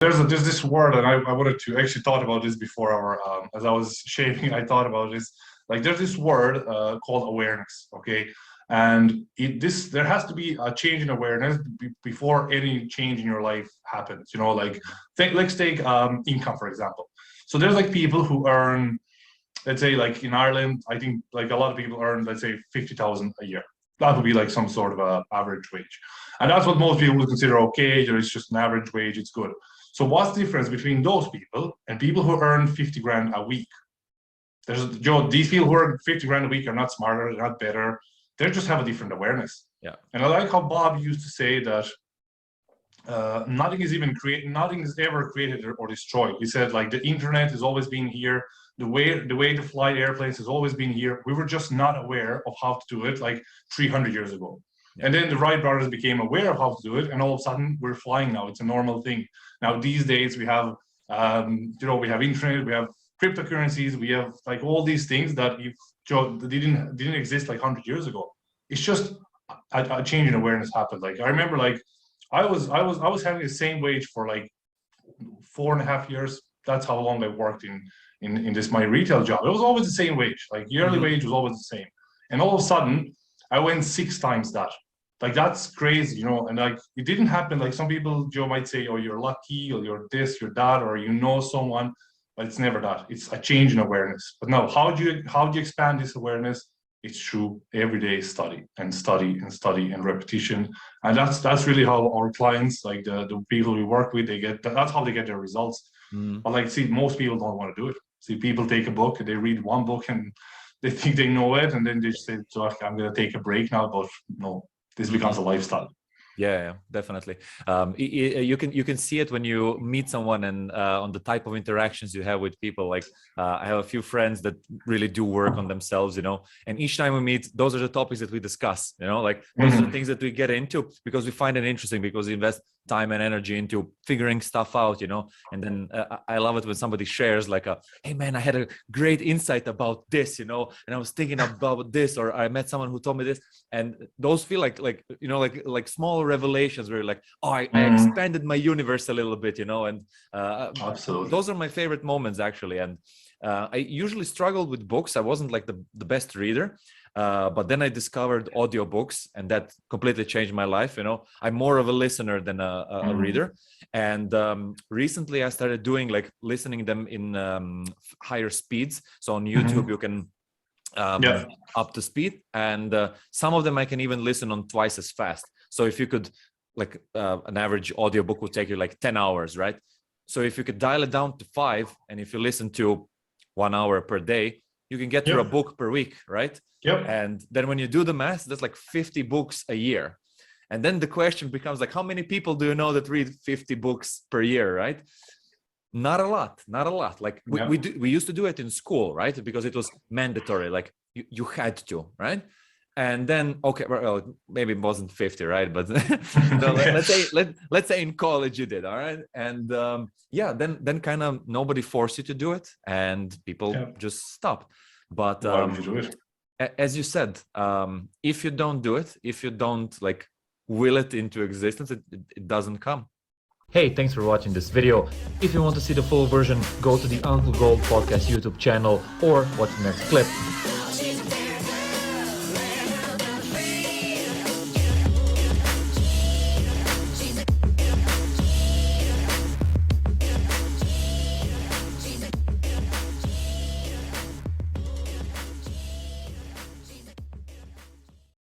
There's this word, and I wanted to actually thought about this before our as I was shaving. I thought about this. Like there's this word called awareness. Okay, and there has to be a change in awareness before any change in your life happens. You know, like let's take income for example. So there's like people who earn, let's say like in Ireland, I think like a lot of people earn, let's say 50,000 a year. That would be like some sort of a average wage. And that's what most people would consider okay, or it's just an average wage, it's good. So what's the difference between those people and people who earn 50 grand a week? These people who earn 50 grand a week are not smarter, they're not better. They just have a different awareness. Yeah. And I like how Bob used to say that nothing is ever created or destroyed. He said like the internet has always been here. The way to fly airplanes has always been here. We were just not aware of how to do it like 300 years ago. And then the Wright brothers became aware of how to do it, and all of a sudden we're flying now. It's a normal thing. Now these days we have, we have internet, we have cryptocurrencies, we have like all these things that didn't exist like 100 years ago. It's just a change in awareness happened. Like I remember, like I was having the same wage for like 4.5 years. That's how long I worked in this my retail job. It was always the same wage. Like yearly wage was always the same, and all of a sudden I went 6 times that. Like that's crazy, you know. And like it didn't happen. Like some people, Joe might say, "Oh, you're lucky," or "You're this, you're that," or you know someone, but it's never that. It's a change in awareness. But now, how do you expand this awareness? It's through everyday study and study and study and repetition. And that's really how our clients, like the people we work with, that's how they get their results. But like, see, most people don't want to do it. See, people take a book, they read one book, and they think they know it, and then they say, "So I'm going to take a break now." But no, this becomes a lifestyle. Yeah, definitely. You can see it when you meet someone and on the type of interactions you have with people. Like I have a few friends that really do work on themselves, you know, and each time we meet, those are the topics that we discuss, you know, like those are the things that we get into because we find it interesting, because we invest time and energy into figuring stuff out, you know. And then I love it when somebody shares like hey man, I had a great insight about this, you know, and I was thinking about this, or I met someone who told me this. And those feel like you know, like small revelations where you're like, oh, I expanded my universe a little bit, you know. And absolutely, those are my favorite moments actually. And I usually struggled with books. I wasn't like the best reader, but then I discovered audiobooks, and that completely changed my life. You know, I'm more of a listener than a reader. And recently I started doing like listening them in higher speeds. So on YouTube you can up to speed, and some of them I can even listen on twice as fast. So if you could, like an average audiobook would take you like 10 hours, right? So if you could dial it down to 5, and if you listen to 1 hour per day, you can get through a book per week, right? And then when you do the math, that's like 50 books a year. And then the question becomes like, how many people do you know that read 50 books per year, right? Not a lot. Like we used to do it in school, right? Because it was mandatory, like you had to, right? And then, okay, well, maybe it wasn't 50, right? But so let's say in college you did, all right? And then kind of nobody forced you to do it, and people just stopped. But why would you do it? As you said, if you don't do it, if you don't like will it into existence, it doesn't come. Hey, thanks for watching this video. If you want to see the full version, go to the Uncle Gold Podcast YouTube channel or watch the next clip.